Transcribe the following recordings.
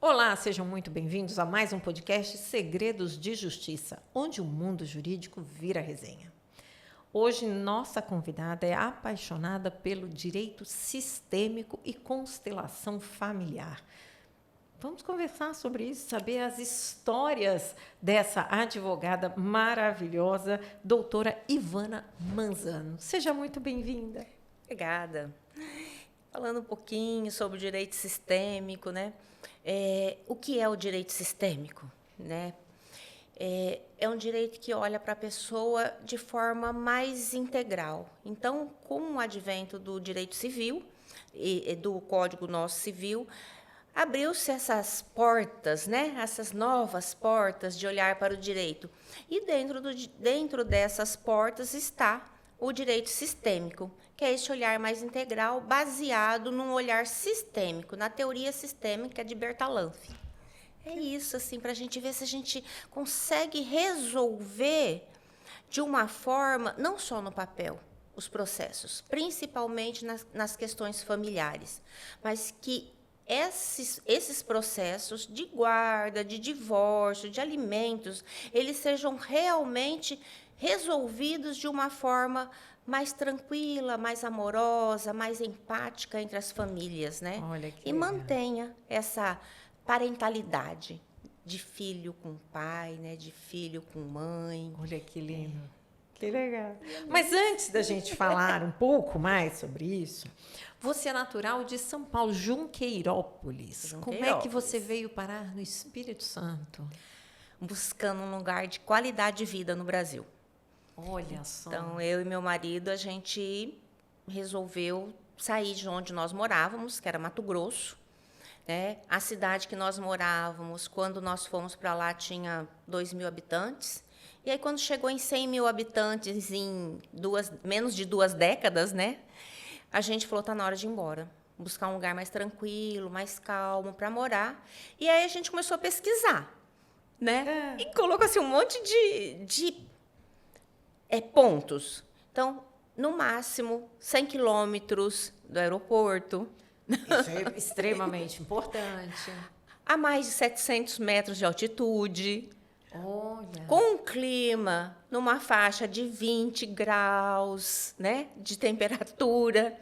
Olá, sejam muito bem-vindos a mais um podcast Segredos de Justiça, onde o mundo jurídico vira resenha. Hoje, nossa convidada é apaixonada pelo direito sistêmico e constelação familiar. Vamos conversar sobre isso, saber as histórias dessa advogada maravilhosa, doutora Ivana Manzano. Seja muito bem-vinda. Obrigada. Falando um pouquinho sobre o direito sistêmico, né? O que é o direito sistêmico, né? É um direito que olha para a pessoa de forma mais integral. Então, com o advento do direito civil e do Código nosso Civil, abriu-se essas portas, né? Essas novas portas de olhar para o direito. E dentro dessas portas está o direito sistêmico, que é esse olhar mais integral, baseado num olhar sistêmico, na teoria sistêmica de Bertalanffy. É isso, assim, para a gente ver se a gente consegue resolver de uma forma, não só no papel, os processos, principalmente nas questões familiares, mas que esses processos de guarda, de divórcio, de alimentos, eles sejam realmente resolvidos de uma forma mais tranquila, mais amorosa, mais empática entre as famílias, né? Olha que e legal. Mantenha essa parentalidade de filho com pai, né? De filho com mãe. Olha que lindo. Que legal. Mas antes da gente falar um pouco mais sobre isso, você é natural de São Paulo, Junqueirópolis. Como é que você veio parar no Espírito Santo? Buscando um lugar de qualidade de vida no Brasil. Olha só. Então, eu e meu marido, a gente resolveu sair de onde nós morávamos, que era Mato Grosso, né? A cidade que nós morávamos, quando nós fomos para lá, tinha 2.000 habitantes. E aí, quando chegou em 100.000 habitantes, em menos de 2 décadas, né? A gente falou, está na hora de ir embora. Buscar um lugar mais tranquilo, mais calmo para morar. E aí, a gente começou a pesquisar, né? E colocou assim, um monte de pontos. Então, no máximo, 100 quilômetros do aeroporto. Isso é extremamente importante. A mais de 700 metros de altitude. Olha. Com um clima numa faixa de 20 graus, né, de temperatura.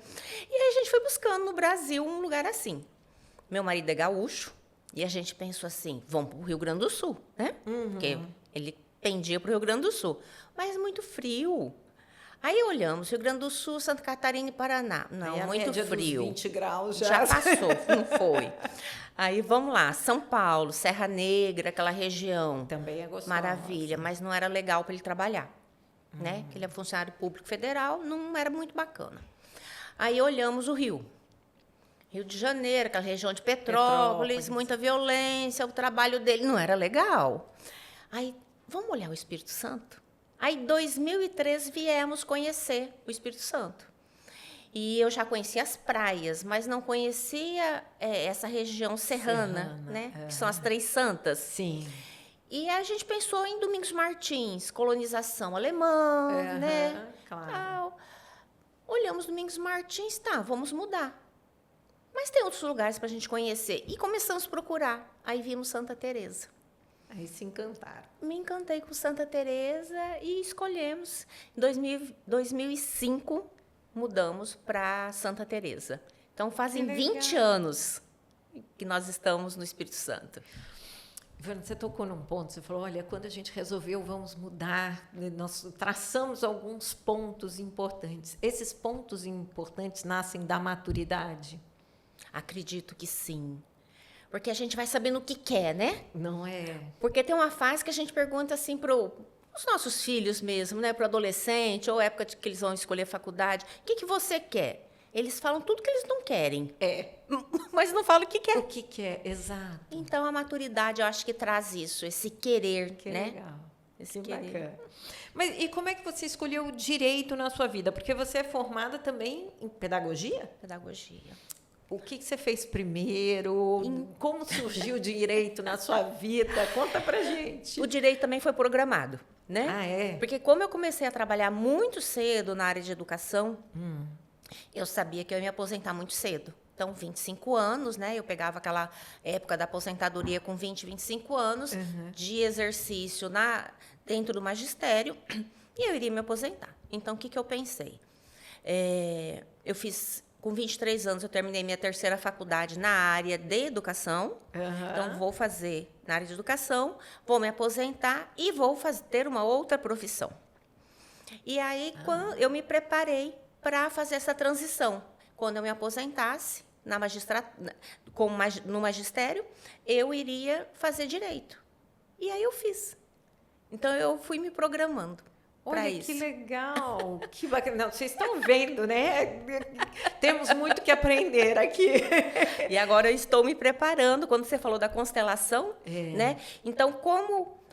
E aí a gente foi buscando no Brasil um lugar assim. Meu marido é gaúcho e a gente pensou assim, vamos para o Rio Grande do Sul, né? Porque ele pendia para o Rio Grande do Sul. Mas muito frio. Aí olhamos, Rio Grande do Sul, Santa Catarina e Paraná. Não, Aí muito frio. 20 graus Já passou, não foi. Aí vamos lá, São Paulo, Serra Negra, aquela região. Também é gostoso. Maravilha, mas não era legal para ele trabalhar, né? Porque ele é funcionário público federal, não era muito bacana. Aí olhamos o Rio. Rio de Janeiro, aquela região de Petrópolis, muita violência, o trabalho dele não era legal. Aí, vamos olhar o Espírito Santo? Aí, em 2003, viemos conhecer o Espírito Santo. E eu já conhecia as praias, mas não conhecia essa região serrana, né? Que são as Três Santas. Sim. E a gente pensou em Domingos Martins, colonização alemã, né? Claro. Olhamos Domingos Martins, tá, vamos mudar. Mas tem outros lugares para a gente conhecer. E começamos a procurar. Aí vimos Santa Teresa. Aí se encantaram. Me encantei com Santa Teresa e escolhemos. Em 2005, mudamos para Santa Teresa. Então, fazem 20 anos que nós estamos no Espírito Santo. Ivana, você tocou num ponto, você falou, olha, quando a gente resolveu, vamos mudar, nós traçamos alguns pontos importantes. Esses pontos importantes nascem da maturidade? Acredito que sim. Porque a gente vai sabendo o que quer, né? Não é? Porque tem uma fase que a gente pergunta assim para os nossos filhos mesmo, né? Para o adolescente, ou época que eles vão escolher faculdade. O que você quer? Eles falam tudo que eles não querem. Mas não falam o que quer. O que quer, exato. Então, a maturidade, eu acho que traz isso, esse querer, Que né? legal. Esse Que querer. bacana. Mas e como é que você escolheu o direito na sua vida? Porque você é formada também em pedagogia? Pedagogia. O que você fez primeiro? Como surgiu o direito na sua vida? Conta pra gente. O direito também foi programado. né? Ah, é? Porque como eu comecei a trabalhar muito cedo na área de educação, eu sabia que eu ia me aposentar muito cedo. Então, 25 anos, né? Eu pegava aquela época da aposentadoria com 20, 25 anos de exercício dentro do magistério e eu iria me aposentar. Então, o que eu pensei? Eu fiz, com 23 anos, eu terminei minha terceira faculdade na área de educação. Então, vou fazer na área de educação, vou me aposentar e vou ter uma outra profissão. E aí, quando eu me preparei para fazer essa transição. Quando eu me aposentasse no magistério, eu iria fazer direito. E aí eu fiz. Então, eu fui me programando para isso. Olha, que legal, que bacana. Não, vocês estão vendo, né? Temos muito que aprender aqui. E agora eu estou me preparando, quando você falou da constelação, né? Então,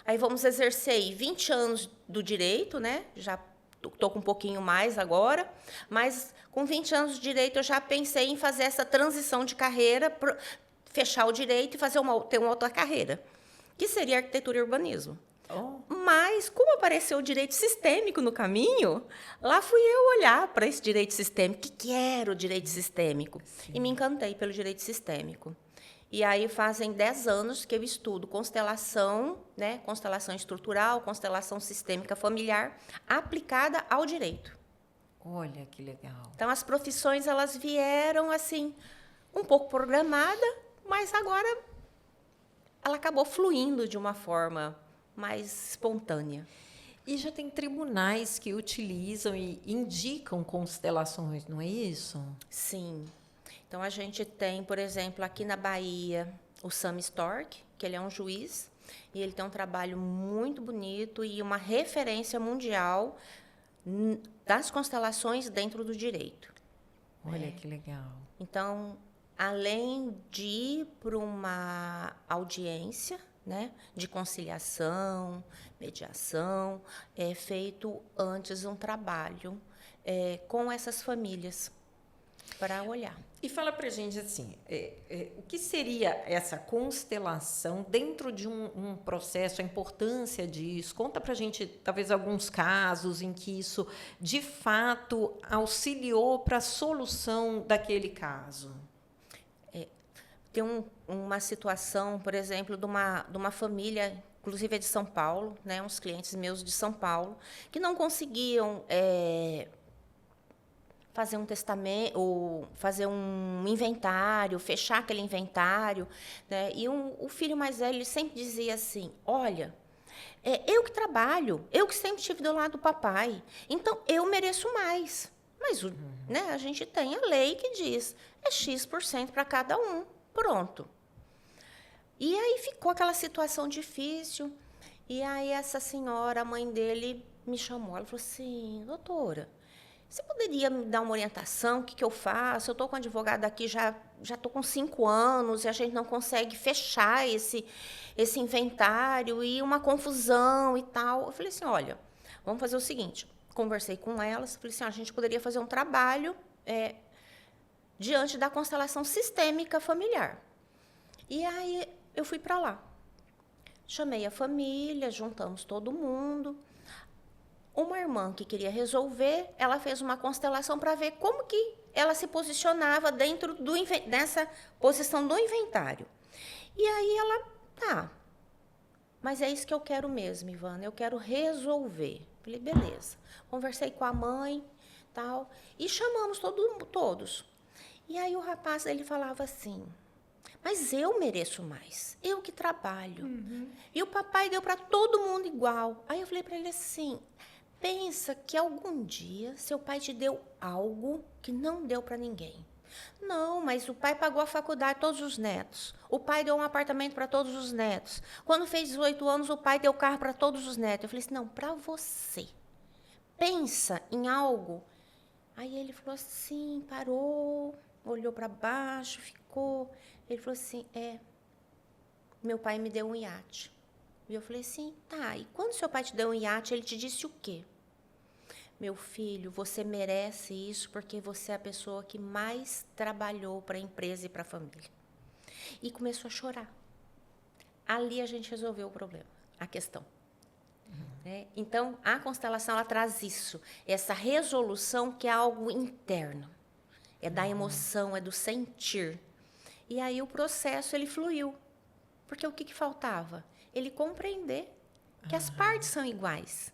aí vamos exercer aí 20 anos do direito, né? Já estou com um pouquinho mais agora, mas com 20 anos de direito eu já pensei em fazer essa transição de carreira, fechar o direito e ter uma outra carreira, que seria arquitetura e urbanismo. Mas, como apareceu o direito sistêmico no caminho, lá fui eu olhar para esse direito sistêmico. O que era o direito sistêmico? Sim. E me encantei pelo direito sistêmico. E aí fazem 10 anos que eu estudo constelação, né? Constelação estrutural, constelação sistêmica familiar, aplicada ao direito. Olha, que legal. Então, as profissões, elas vieram, assim, um pouco programada, mas agora ela acabou fluindo de uma forma mais espontânea. E já tem tribunais que utilizam e indicam constelações, não é isso? Sim. Então, a gente tem, por exemplo, aqui na Bahia, o Sam Stork, que ele é um juiz, e ele tem um trabalho muito bonito e uma referência mundial das constelações dentro do direito. Olha, que legal. Então, além de ir para uma audiência, né, de conciliação, mediação, é feito antes um trabalho com essas famílias para olhar. E fala para a gente assim, o que seria essa constelação dentro de um processo, a importância disso? Conta para a gente, talvez, alguns casos em que isso, de fato, auxiliou para a solução daquele caso. Tem uma situação, por exemplo, de uma família, inclusive é de São Paulo, né, uns clientes meus de São Paulo, que não conseguiam fazer um testamento, ou fazer um inventário, fechar aquele inventário, né? E o filho mais velho ele sempre dizia assim: olha, eu que trabalho, eu que sempre estive do lado do papai, então eu mereço mais. Mas né, a gente tem a lei que diz X% para cada um. Pronto. E aí ficou aquela situação difícil. E aí essa senhora, a mãe dele, me chamou. Ela falou assim: doutora, você poderia me dar uma orientação? O que eu faço? Eu estou com um advogado aqui, já estou com 5 anos e a gente não consegue fechar esse inventário e uma confusão e tal. Eu falei assim: olha, vamos fazer o seguinte. Conversei com elas, falei assim: a gente poderia fazer um trabalho diante da constelação sistêmica familiar. E aí eu fui para lá. Chamei a família, juntamos todo mundo. Uma irmã que queria resolver, ela fez uma constelação para ver como que ela se posicionava dentro dessa posição do inventário. E aí ela, tá, mas é isso que eu quero mesmo, Ivana, eu quero resolver. Falei, beleza. Conversei com a mãe, tal, e chamamos todos. E aí o rapaz, ele falava assim: mas eu mereço mais, eu que trabalho. E o papai deu para todo mundo igual. Aí eu falei para ele assim: pensa que algum dia seu pai te deu algo que não deu para ninguém. Não, mas o pai pagou a faculdade todos os netos. O pai deu um apartamento para todos os netos. Quando fez 18 anos, o pai deu carro para todos os netos. Eu falei assim: não, para você. Pensa em algo. Aí ele falou assim, parou, olhou para baixo, ficou. Ele falou assim: meu pai me deu um iate. E eu falei assim: tá, e quando seu pai te deu um iate, ele te disse o quê? Meu filho, você merece isso porque você é a pessoa que mais trabalhou para a empresa e para a família. E começou a chorar. Ali a gente resolveu o problema, a questão. né? Então, a constelação ela traz isso, essa resolução que é algo interno. É da emoção, é do sentir. E aí o processo ele fluiu. Porque o que faltava? Ele compreender que as partes são iguais.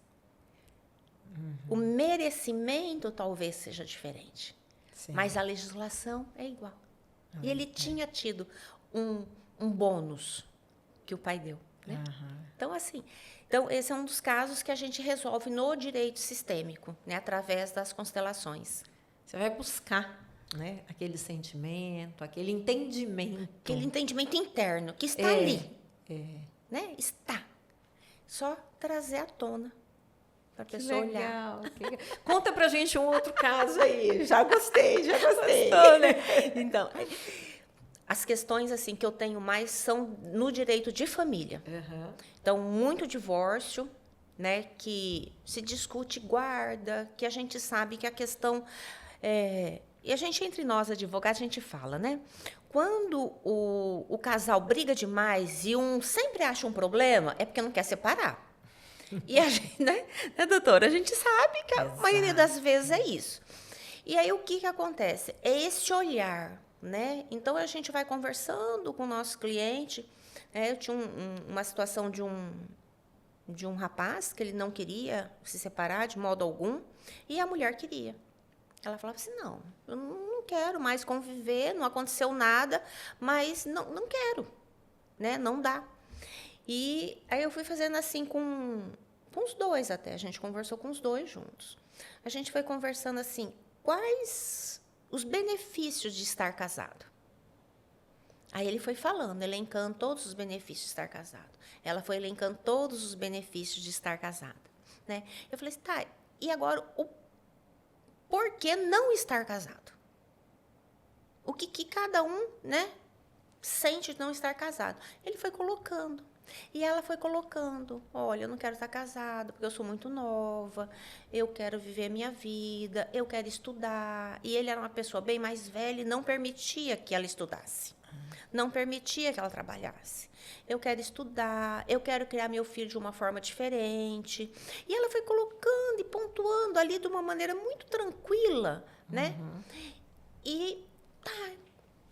O merecimento talvez seja diferente. Sim. Mas a legislação é igual. E ele tinha tido um bônus que o pai deu. Né? Então, assim, esse é um dos casos que a gente resolve no direito sistêmico, né? Através das constelações. Você vai buscar, né, aquele sentimento, aquele entendimento. Aquele entendimento interno que está ali. Né? Está. Só trazer à tona para a pessoa olhar. Conta pra gente um outro caso aí. Já gostei. Gostou, né? Então, as questões assim que eu tenho mais são no direito de família. Então, muito divórcio, né, que se discute guarda, que a gente sabe que a questão e a gente, entre nós, advogados, a gente fala, né? Quando o casal briga demais e um sempre acha um problema, é porque não quer separar. E a gente, né, doutora? A gente sabe que a maioria das vezes é isso. E aí, o que acontece? É esse olhar, né? Então, a gente vai conversando com o nosso cliente. Eu tinha uma situação de um rapaz que ele não queria se separar de modo algum, e a mulher queria. Ela falava assim, não, eu não quero mais conviver, não aconteceu nada, mas não quero, né? Não dá. E aí eu fui fazendo assim com os dois até, a gente conversou com os dois juntos. A gente foi conversando assim, quais os benefícios de estar casado? Aí ele foi falando, elencando todos os benefícios de estar casado. Ela foi elencando todos os benefícios de estar casada, né? Eu falei assim, tá, e agora por que não estar casado? O que cada um, né, sente de não estar casado? Ele foi colocando. E ela foi colocando. Olha, eu não quero estar casada porque eu sou muito nova. Eu quero viver a minha vida. Eu quero estudar. E ele era uma pessoa bem mais velha e não permitia que ela estudasse. Não permitia que ela trabalhasse. Eu quero estudar, eu quero criar meu filho de uma forma diferente. E ela foi colocando e pontuando ali de uma maneira muito tranquila, né? E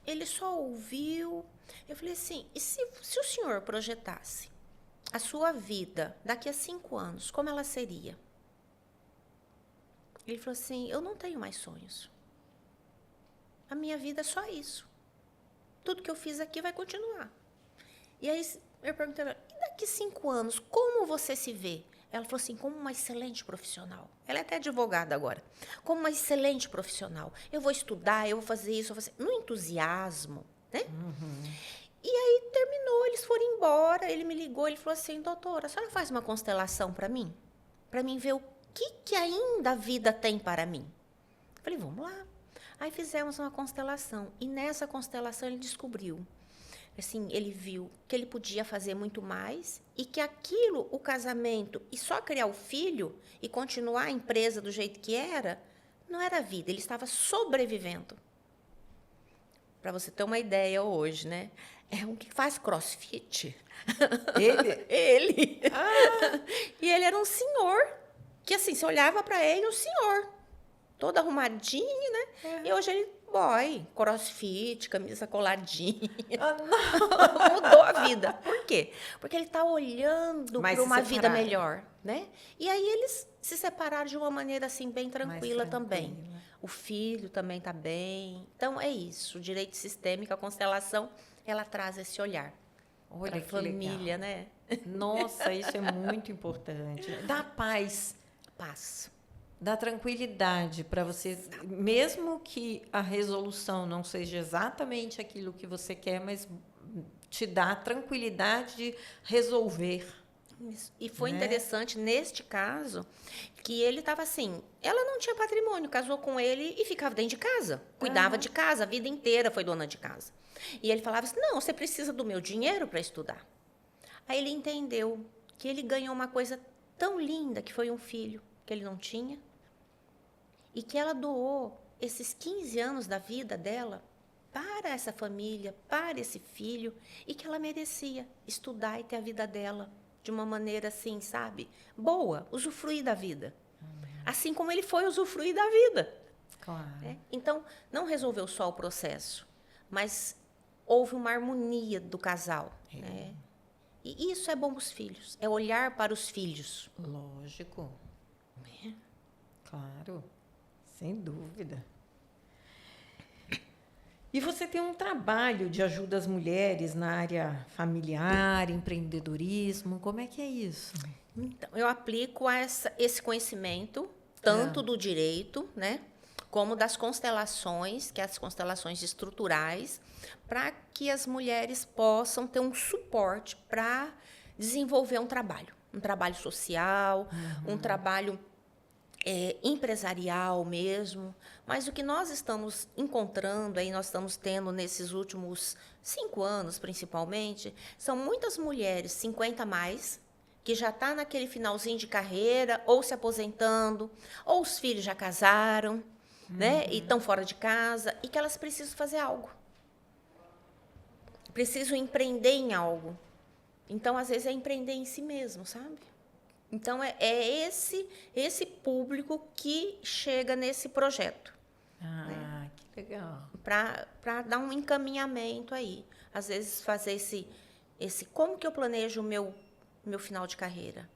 ele só ouviu. Eu falei assim, e se o senhor projetasse a sua vida daqui a 5 anos, como ela seria? Ele falou assim, eu não tenho mais sonhos. A minha vida é só isso. Tudo que eu fiz aqui vai continuar. E aí eu perguntei, e daqui 5 anos, como você se vê? Ela falou assim, como uma excelente profissional. Ela é até advogada agora. Como uma excelente profissional. Eu vou estudar, eu vou fazer isso, eu vou fazer... No entusiasmo, né? E aí terminou, eles foram embora, ele me ligou, ele falou assim, doutora, a senhora faz uma constelação para mim ver o que ainda a vida tem para mim? Eu falei, vamos lá. Aí fizemos uma constelação, e nessa constelação ele descobriu, assim, ele viu que ele podia fazer muito mais e que aquilo, o casamento e só criar o filho e continuar a empresa do jeito que era, não era vida, ele estava sobrevivendo. Para você ter uma ideia hoje, né? É um que faz crossfit. Ele? Ele. E ele era um senhor, que assim, você olhava para ele, um senhor, todo arrumadinho, né? E hoje ele boy, crossfit, camisa coladinha. Mudou a vida. Por quê? Porque ele está olhando para uma vida melhor, né? E aí eles se separaram de uma maneira assim bem tranquila também. O filho também está bem. Então é isso. O direito sistêmico, a constelação, ela traz esse olhar. Olha para a família, legal. né? Nossa, isso é muito importante. Dá paz. Paz. Dá tranquilidade para você, mesmo que a resolução não seja exatamente aquilo que você quer, mas te dá tranquilidade de resolver. Isso. E foi interessante, neste caso, que ele estava assim, ela não tinha patrimônio, casou com ele e ficava dentro de casa, cuidava de casa, a vida inteira foi dona de casa. E ele falava assim, não, você precisa do meu dinheiro para estudar. Aí ele entendeu que ele ganhou uma coisa tão linda, que foi um filho que ele não tinha, e que ela doou esses 15 anos da vida dela para essa família, para esse filho, e que ela merecia estudar e ter a vida dela de uma maneira assim, sabe? Boa, usufruir da vida. Assim como ele foi usufruir da vida. Claro. Né? Então, não resolveu só o processo, mas houve uma harmonia do casal. Né? E isso é bom para os filhos, é olhar para os filhos. Lógico. Claro, sem dúvida. E você tem um trabalho de ajuda às mulheres na área familiar, empreendedorismo, como é que é isso? Então, eu aplico esse conhecimento, tanto do direito, né, como das constelações, que é as constelações estruturais, para que as mulheres possam ter um suporte para desenvolver um trabalho social, um trabalho empresarial mesmo. Mas o que nós estamos encontrando, aí nós estamos tendo nesses últimos 5 anos, principalmente, são muitas mulheres 50 a mais, que já está naquele finalzinho de carreira, ou se aposentando, ou os filhos já casaram, né, e estão fora de casa, e que elas precisam fazer algo. Precisam empreender em algo. Então, às vezes, é empreender em si mesmo, sabe? Então, é esse público que chega nesse projeto. Né? Que legal. Para dar um encaminhamento aí. Às vezes, fazer esse como que eu planejo o meu final de carreira?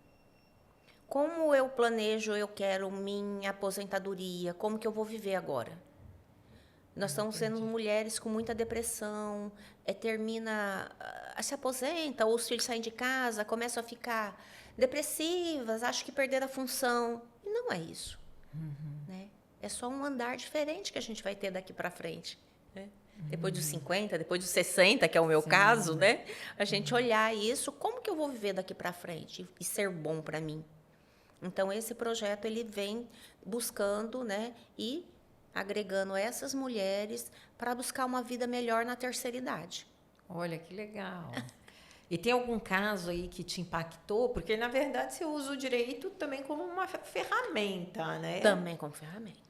Como eu planejo, eu quero minha aposentadoria? Como que eu vou viver agora? Nós estamos sendo mulheres com muita depressão, se aposenta, ou os filhos saem de casa, começam a ficar depressivas, acham que perderam a função. E não é isso. Né? É só um andar diferente que a gente vai ter daqui para frente. Né? Depois dos 50, depois dos 60, que é o meu caso, né? A gente olhar isso, como que eu vou viver daqui para frente e ser bom para mim? Então, esse projeto ele vem buscando, né, e agregando essas mulheres para buscar uma vida melhor na terceira idade. Olha, que legal. E tem algum caso aí que te impactou? Porque, na verdade, você usa o direito também como uma ferramenta, né? Também como ferramenta.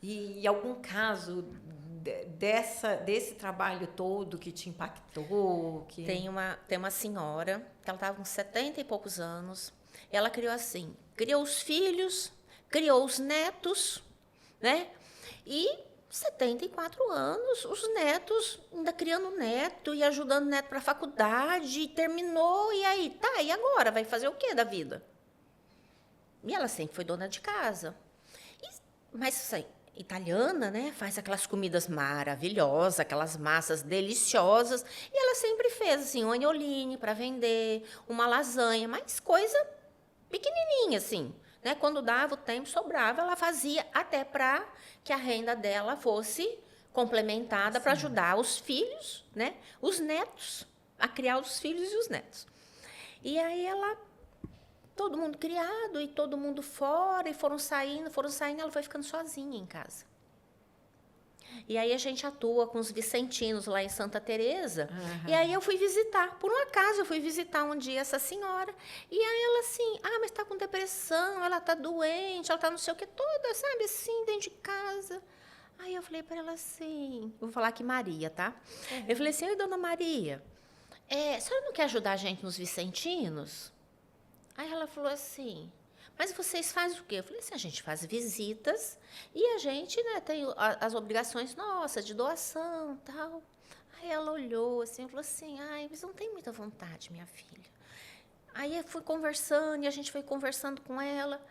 E algum caso desse trabalho todo que te impactou? Que... Tem uma senhora, que ela estava com 70 e poucos anos, ela criou assim, criou os filhos, criou os netos, né? E 74 anos, os netos, ainda criando neto e ajudando o neto para a faculdade, e terminou, e aí, tá, e agora? Vai fazer o quê da vida? E ela sempre foi dona de casa. Mas, assim, italiana, né? Faz aquelas comidas maravilhosas, aquelas massas deliciosas, e ela sempre fez, assim, um agnoline para vender, uma lasanha, mas coisa pequenininha, assim. Né? Quando dava o tempo, sobrava, ela fazia até para que a renda dela fosse complementada para ajudar os filhos, né? Os netos, a criar os filhos e os netos. E aí todo mundo criado e todo mundo fora, e foram saindo, ela foi ficando sozinha em casa. E aí a gente atua com os vicentinos lá em Santa Teresa. E aí eu fui visitar. Por um acaso, eu fui visitar um dia essa senhora. E aí ela assim, mas está com depressão, ela está doente, ela está não sei o que, toda, sabe, assim, dentro de casa. Aí eu falei para ela assim, eu vou falar aqui Maria, tá? Eu falei assim, oi, dona Maria, a senhora não quer ajudar a gente nos vicentinos? Aí ela falou assim... Mas vocês fazem o quê? Eu falei assim, a gente faz visitas e a gente, né, tem as obrigações nossas de doação e tal. Aí ela olhou assim e falou assim, mas não tem muita vontade, minha filha. Aí eu fui conversando e a gente foi conversando com ela.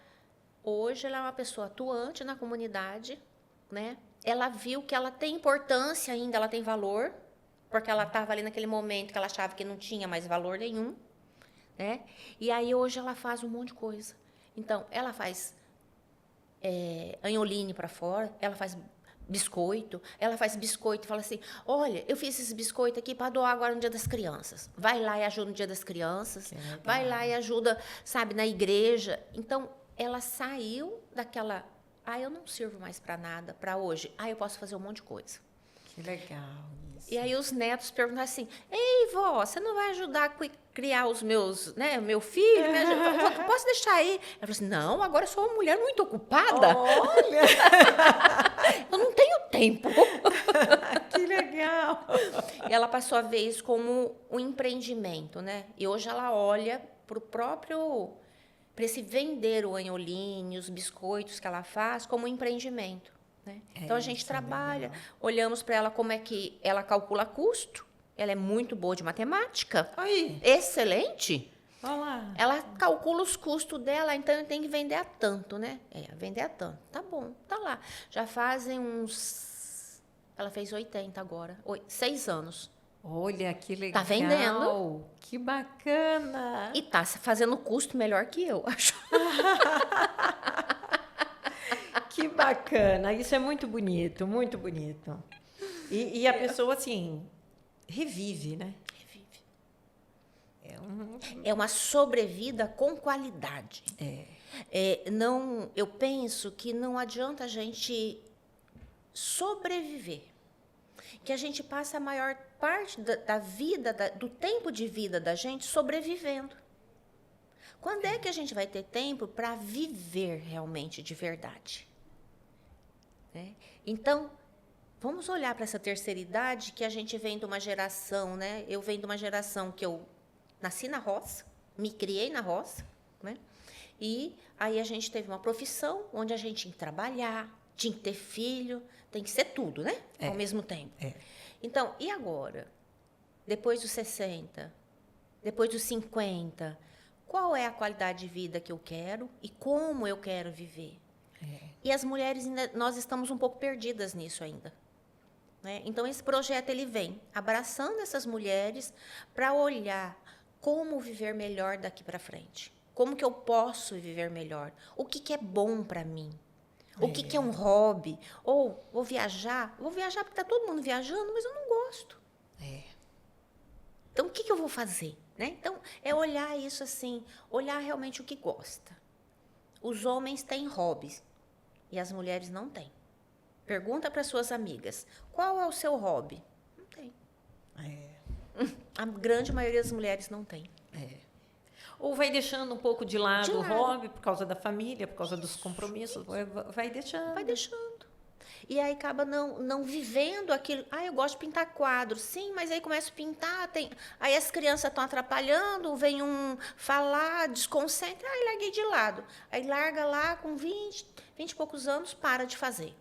Hoje ela é uma pessoa atuante na comunidade, né? Ela viu que ela tem importância ainda, ela tem valor, porque ela estava ali naquele momento que ela achava que não tinha mais valor nenhum, né? E aí hoje ela faz um monte de coisa. Então, ela faz agnoline para fora, ela faz biscoito e fala assim, olha, eu fiz esse biscoito aqui para doar agora no Dia das Crianças. Vai lá e ajuda no Dia das Crianças, vai lá e ajuda, sabe, na igreja. Então, ela saiu daquela, eu não sirvo mais para nada, para hoje, eu posso fazer um monte de coisa. Que legal isso. E aí os netos perguntam assim, ei, vó, você não vai ajudar a criar os meus, né, meu filho? Posso deixar aí? Ela falou assim, não, agora eu sou uma mulher muito ocupada. Olha! Eu não tenho tempo. Que legal! E ela passou a ver isso como um empreendimento, né? E hoje ela olha para esse vender o anholinho, os biscoitos que ela faz como empreendimento, né? Então a gente trabalha, olhamos para ela como é que ela calcula custo. Ela é muito boa de matemática. Aí. Excelente. Olha lá. Ela calcula os custos dela, então eu tenho que vender a tanto, né? Vender a tanto. Tá bom, tá lá. Já fazem uns... Ela fez 80 agora. 6 anos. Olha, que legal. Tá vendendo. Que bacana. E tá fazendo custo melhor que eu, acho. Que bacana. Isso é muito bonito, muito bonito. E a pessoa, assim, revive, né? É uma sobrevida com qualidade. Não, eu penso que não adianta a gente sobreviver, que a gente passa a maior parte da vida, do tempo de vida da gente sobrevivendo. Quando é que a gente vai ter tempo para viver realmente de verdade? Né? Então, vamos olhar para essa terceira idade, que a gente vem de uma geração, né? Eu venho de uma geração que eu nasci na roça, me criei na roça, né? E aí a gente teve uma profissão onde a gente tinha que trabalhar, tinha que ter filho, tem que ser tudo, né? Ao mesmo tempo. Então, e agora? Depois dos 60, depois dos 50, qual é a qualidade de vida que eu quero e como eu quero viver? E as mulheres, nós estamos um pouco perdidas nisso ainda. Né? Então, esse projeto ele vem abraçando essas mulheres para olhar como viver melhor daqui para frente. Como que eu posso viver melhor? O que é bom para mim? O que é um hobby? Ou vou viajar porque está todo mundo viajando, mas eu não gosto. Então, o que eu vou fazer? Né? Então, é olhar isso assim, olhar realmente o que gosta. Os homens têm hobbies e as mulheres não têm. Pergunta para suas amigas, qual é o seu hobby? Não tem. A grande maioria das mulheres não tem. Ou vai deixando um pouco de lado o hobby por causa da família, por causa dos compromissos. Vai deixando. Vai deixando. E aí acaba não vivendo aquilo. Eu gosto de pintar quadros. Sim, mas aí começa a pintar. Aí as crianças estão atrapalhando, vem um falar, desconcentra. Larguei de lado. Aí larga lá com 20 e poucos anos, para de fazer.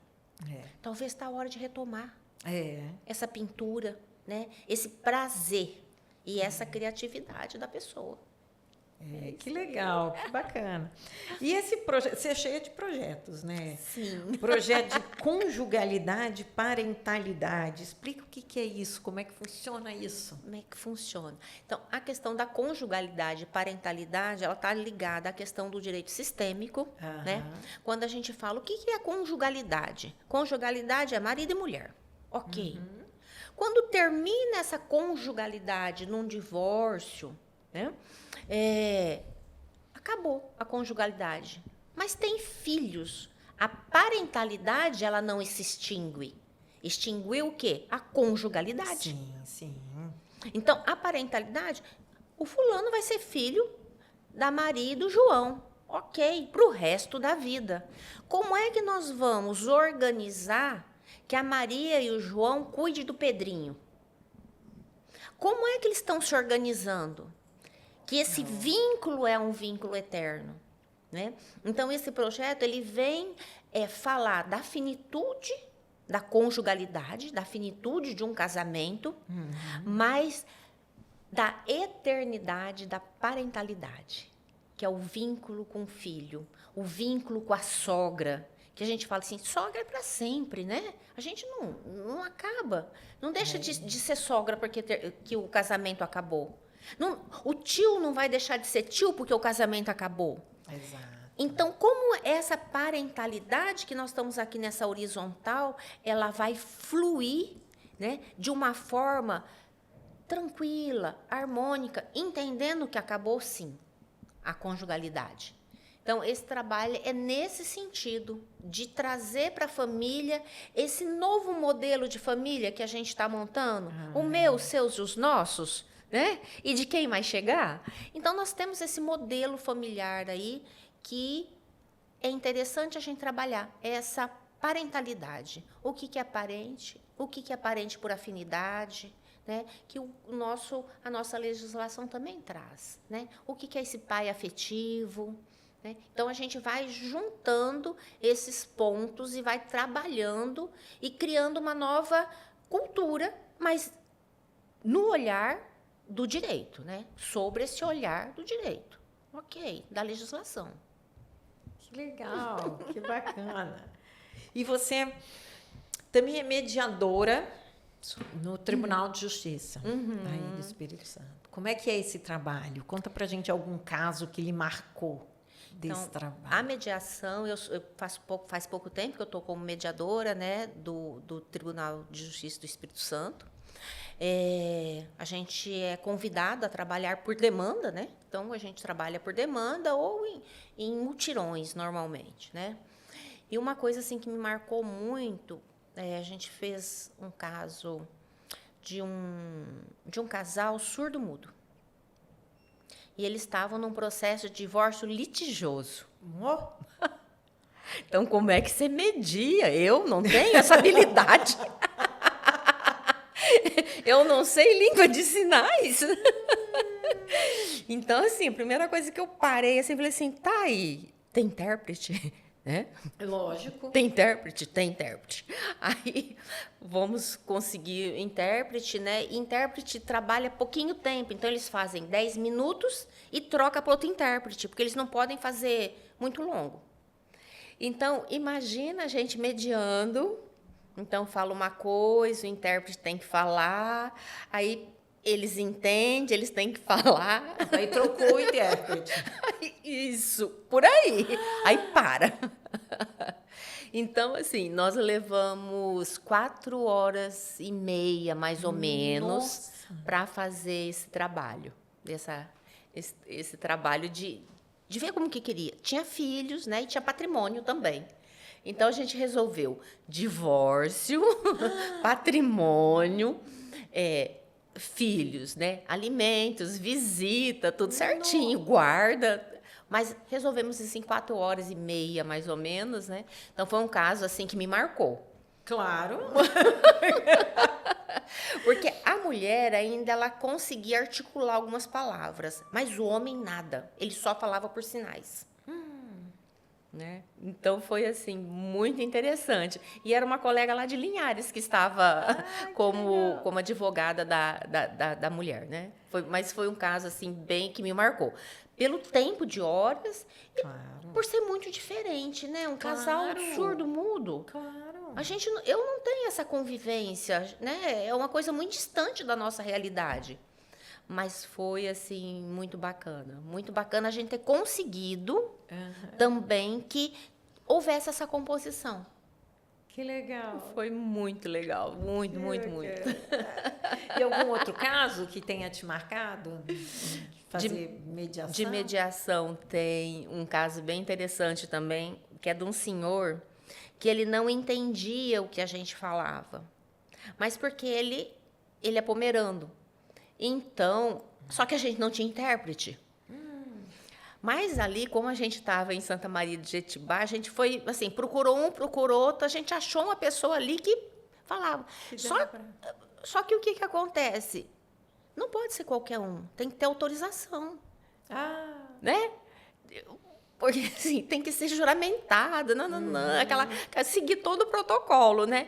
Talvez está a hora de retomar essa pintura, né? Esse prazer e essa criatividade da pessoa. Que legal, que bacana. E esse projeto, você é cheia de projetos, né? Sim. Projeto de conjugalidade, parentalidade. Explica o que é isso, como é que funciona isso? Como é que funciona? Então, a questão da conjugalidade e parentalidade, ela está ligada à questão do direito sistêmico, né? Quando a gente fala, o que é a conjugalidade? Conjugalidade é marido e mulher. Ok. Quando termina essa conjugalidade num divórcio, né? Acabou a conjugalidade. Mas tem filhos. A parentalidade, ela não se extingue. Extinguiu o quê? A conjugalidade. Sim. Então, a parentalidade, o fulano vai ser filho da Maria e do João. Ok, para o resto da vida. Como é que nós vamos organizar que a Maria e o João cuidem do Pedrinho? Como é que eles estão se organizando? Que esse vínculo é um vínculo eterno, né? Então, esse projeto ele vem falar da finitude da conjugalidade, da finitude de um casamento, mas da eternidade da parentalidade, que é o vínculo com o filho, o vínculo com a sogra, que a gente fala assim, sogra é para sempre, né? A gente não acaba, não deixa de ser sogra porque que o casamento acabou. O tio não vai deixar de ser tio porque o casamento acabou. Exato. Então, como essa parentalidade que nós estamos aqui nessa horizontal, ela vai fluir, né, de uma forma tranquila, harmônica, entendendo que acabou, sim, a conjugalidade. Então, esse trabalho é nesse sentido, de trazer para a família esse novo modelo de família que a gente está montando, o meu, os seus e os nossos, né? E de quem vai chegar? Então, nós temos esse modelo familiar aí que é interessante a gente trabalhar, essa parentalidade. O que é parente? O que é parente por afinidade? né, que a nossa legislação também traz, né? O que é esse pai afetivo, né? Então, a gente vai juntando esses pontos e vai trabalhando e criando uma nova cultura, mas no olhar do direito, né? Sobre esse olhar do direito, ok, da legislação. Que legal, que bacana. E você também é mediadora no Tribunal de Justiça aí do Espírito Santo. Como é que é esse trabalho? Conta pra gente algum caso que lhe marcou desse trabalho. A mediação, eu faz pouco tempo que eu estou como mediadora, né, do Tribunal de Justiça do Espírito Santo. A gente é convidado a trabalhar por demanda, né? Então, a gente trabalha por demanda ou em mutirões, normalmente, né? E uma coisa assim que me marcou muito, a gente fez um caso de um casal surdo-mudo. E eles estavam num processo de divórcio litigioso. Então, como é que você media? Eu não tenho essa habilidade. Eu não sei língua de sinais. Então, assim, a primeira coisa que eu parei, assim, falei assim, tá aí, tem intérprete? Né? Lógico. Tem intérprete? Tem intérprete. Aí, vamos conseguir intérprete, né? Intérprete trabalha pouquinho tempo, então eles fazem 10 minutos e troca para outro intérprete, porque eles não podem fazer muito longo. Então, imagina a gente mediando, então fala uma coisa, o intérprete tem que falar, aí eles entendem, eles têm que falar. Aí trocou o intérprete. Isso, por aí. Aí para. Então, assim, nós levamos 4h30, mais ou menos, para fazer esse trabalho. Esse trabalho de ver como que queria. Tinha filhos, né? E tinha patrimônio também. Então, a gente resolveu divórcio, patrimônio, filhos, né? Alimentos, visita, tudo certinho, guarda. Mas resolvemos isso em 4h30, mais ou menos, né? Então, foi um caso, assim, que me marcou. Claro. Porque a mulher ainda, ela conseguia articular algumas palavras, mas o homem nada. Ele só falava por sinais. Né? Então, foi, assim, muito interessante. E era uma colega lá de Linhares que estava como advogada da mulher, né? Mas foi um caso, assim, bem que me marcou. Pelo tempo de horas e por ser muito diferente, né? Um casal surdo-mudo. Claro. Eu não tenho essa convivência, né? É uma coisa muito distante da nossa realidade. Mas foi, assim, muito bacana. Muito bacana a gente ter conseguido também que houvesse essa composição. Que legal. Foi muito legal. Muito, muito, muito. E algum outro caso que tenha te marcado? Fazer mediação? De mediação tem um caso bem interessante também, que é de um senhor que ele não entendia o que a gente falava. Mas porque ele é pomerano. Então, só que a gente não tinha intérprete. Mas ali, como a gente estava em Santa Maria de Jetibá, a gente foi, assim, procurou outro, a gente achou uma pessoa ali que falava. Só que o que acontece? Não pode ser qualquer um, tem que ter autorização. Né? Porque, assim, tem que ser juramentado, seguir todo o protocolo, né?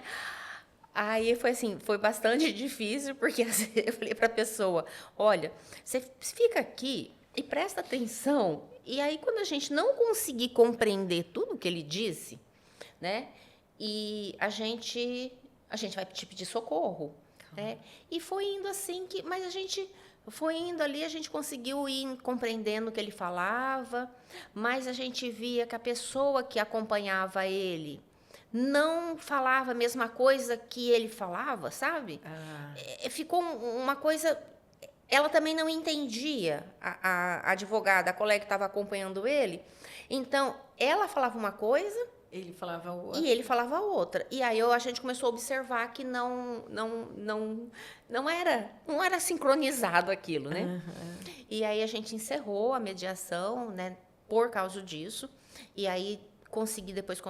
Aí foi assim, foi bastante difícil, porque assim, eu falei para a pessoa, olha, você fica aqui e presta atenção, e aí quando a gente não conseguir compreender tudo que ele disse, né, e a gente vai te pedir socorro. Né? E foi indo assim, mas a gente foi indo ali, a gente conseguiu ir compreendendo o que ele falava, mas a gente via que a pessoa que acompanhava ele não falava a mesma coisa que ele falava, sabe? Ficou uma coisa... Ela também não entendia, a advogada, a colega que estava acompanhando ele. Então, ela falava uma coisa... Ele falava outra. E ele falava outra. E aí a gente começou a observar que não era sincronizado aquilo, né? E aí a gente encerrou a mediação, né, por causa disso. E aí consegui depois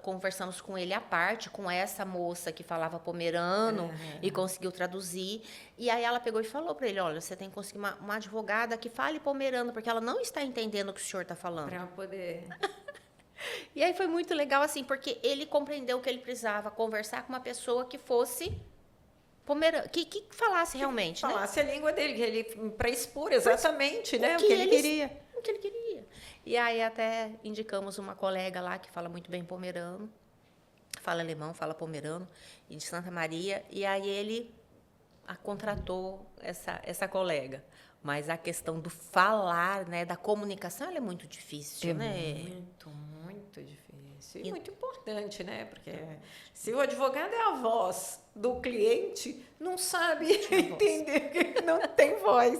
conversamos com ele à parte, com essa moça que falava pomerano e conseguiu traduzir. E aí ela pegou e falou para ele, olha, você tem que conseguir uma advogada que fale pomerano, porque ela não está entendendo o que o senhor está falando. Para poder... E aí foi muito legal, assim, porque ele compreendeu que ele precisava conversar com uma pessoa que fosse pomerano, que falasse realmente, falasse a língua dele, que ele para expor exatamente, né, o que ele queria. O que ele queria. E aí até indicamos uma colega lá que fala muito bem pomerano, fala alemão, fala pomerano, e de Santa Maria, e aí ele contratou essa colega. Mas a questão do falar, né, da comunicação, ela é muito difícil, né? Muito difícil. E muito importante, né? Porque se o advogado é a voz do cliente, não sabe entender que não tem voz.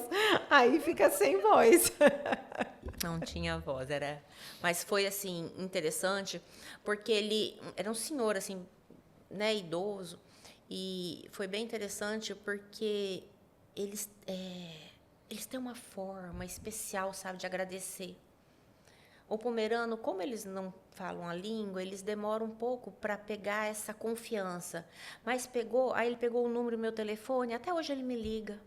Aí fica sem voz. Não tinha voz, era... Mas foi, assim, interessante, porque ele era um senhor, assim, né, idoso, e foi bem interessante porque eles têm uma forma especial, sabe, de agradecer. O pomerano, como eles não falam a língua, eles demoram um pouco para pegar essa confiança. Mas aí ele pegou o número do meu telefone, até hoje ele me liga.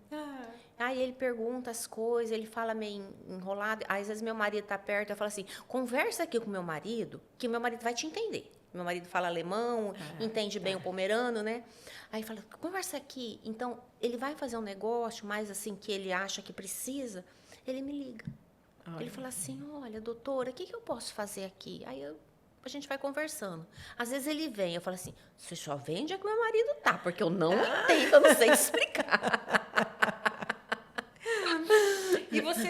Aí ele pergunta as coisas, ele fala meio enrolado. Às vezes meu marido está perto, eu falo assim, conversa aqui com meu marido, que meu marido vai te entender. Meu marido fala alemão, entende bem o pomerano, né? Aí fala, conversa aqui. Então, ele vai fazer um negócio, mais assim, que ele acha que precisa, ele me liga. Ele fala assim, olha, doutora, o que eu posso fazer aqui? Aí a gente vai conversando. Às vezes ele vem, eu falo assim, você só vem onde é que meu marido tá, porque eu não entendo, eu não sei te explicar. E você,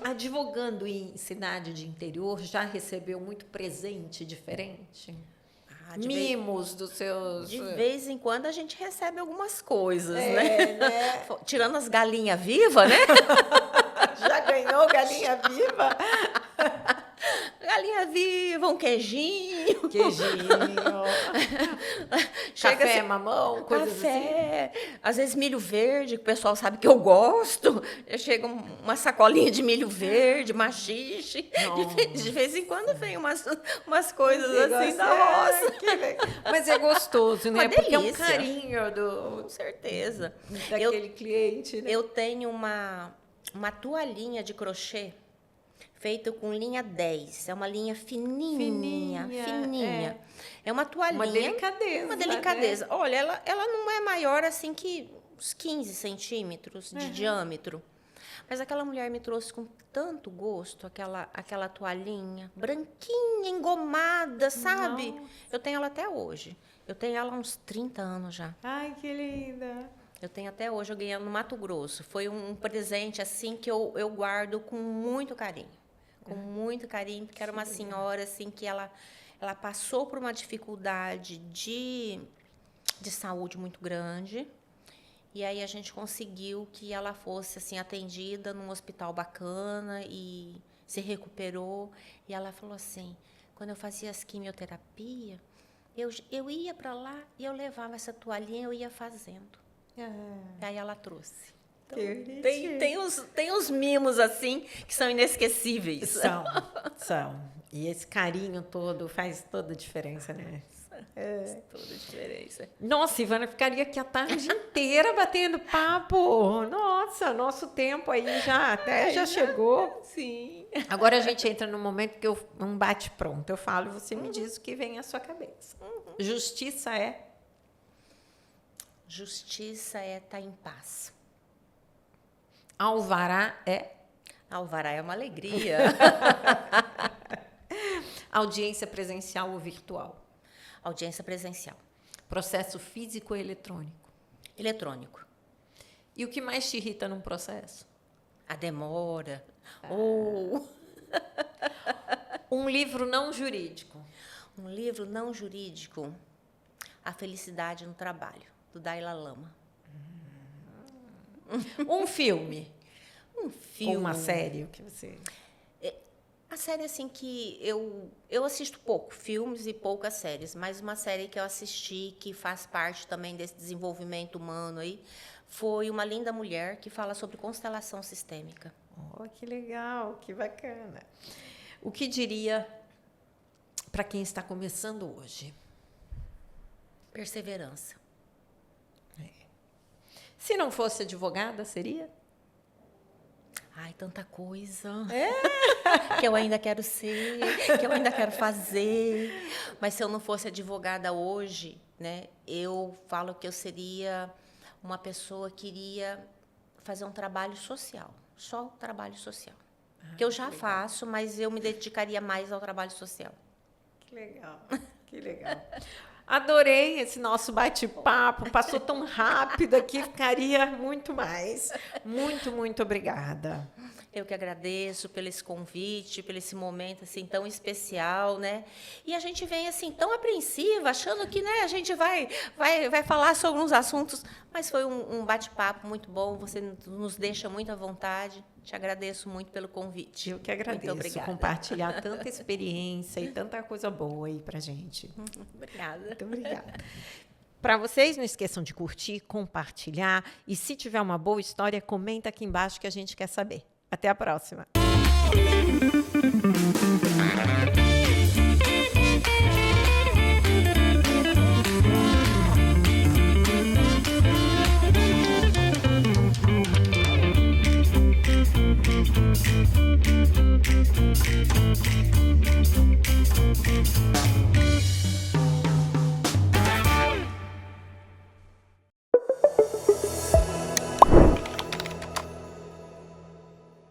advogando em cidade de interior, já recebeu muito presente diferente? Mimos dos seus... De vez em quando a gente recebe algumas coisas, né? Tirando as galinhas vivas, né? Já ganhou galinha viva? Galinha viva, um queijinho. Café, mamão, coisas café, assim. Às vezes milho verde, que o pessoal sabe que eu gosto. Chega uma sacolinha de milho verde, machixe. De vez em quando vem umas coisas assim da roça. Mas é gostoso, né? Porque é um carinho Com certeza. Daquele cliente, né? Eu tenho uma toalhinha de crochê feita com linha 10. É uma linha fininha. É uma toalhinha. Uma delicadeza. Né? Olha, ela não é maior assim que uns 15 centímetros de diâmetro. Mas aquela mulher me trouxe com tanto gosto aquela toalhinha branquinha, engomada, sabe? Nossa. Eu tenho ela até hoje. Eu tenho ela há uns 30 anos já. Ai, que linda! Eu tenho até hoje, eu ganhei no Mato Grosso. Foi um presente assim que eu guardo com muito carinho. Com muito carinho, porque era uma senhora assim que ela passou por uma dificuldade de saúde muito grande. E aí a gente conseguiu que ela fosse assim atendida num hospital bacana e se recuperou. E ela falou assim, quando eu fazia as quimioterapias, eu ia para lá e eu levava essa toalhinha, eu ia fazendo. Aí ela trouxe. Então, tem uns mimos assim que são inesquecíveis. São. E esse carinho todo faz toda a diferença, né? Faz toda a diferença. Nossa, Ivana, ficaria aqui a tarde inteira batendo papo. Nossa, nosso tempo aí já chegou. Sim. Agora a gente entra no momento que um bate pronto. Eu falo e você me diz o que vem à sua cabeça. Justiça é? Justiça é estar em paz. Alvará é? Alvará é uma alegria. Audiência presencial ou virtual? Audiência presencial. Processo físico ou eletrônico? Eletrônico. E o que mais te irrita num processo? A demora. Um livro não jurídico? Um livro não jurídico. A Felicidade no Trabalho, do Dalai Lama. Um filme? Um filme. Ou uma série? O que você... A série, assim, que eu assisto pouco, filmes e poucas séries, mas uma série que eu assisti, que faz parte também desse desenvolvimento humano aí, foi Uma Linda Mulher, que fala sobre constelação sistêmica. Oh, que legal, que bacana. O que diria para quem está começando hoje? Perseverança. Se não fosse advogada, seria? Ai, tanta coisa. Que eu ainda quero ser, que eu ainda quero fazer. Mas se eu não fosse advogada hoje, né, eu falo que eu seria uma pessoa que iria fazer um trabalho social. Só o trabalho social. Que eu já faço, mas eu me dedicaria mais ao trabalho social. Que legal, que legal. Adorei esse nosso bate-papo, passou tão rápido aqui, ficaria muito mais. Muito, muito obrigada. Eu que agradeço pelo esse convite, pelo esse momento assim tão especial, né? E a gente vem assim tão apreensiva, achando que, né, a gente vai falar sobre uns assuntos, mas foi um bate-papo muito bom. Você nos deixa muito à vontade. Te agradeço muito pelo convite. Eu que agradeço. Muito obrigada. Compartilhar tanta experiência e tanta coisa boa aí pra gente. Obrigada. Muito obrigada. Para vocês, não esqueçam de curtir, compartilhar e se tiver uma boa história, comenta aqui embaixo que a gente quer saber. Até a próxima.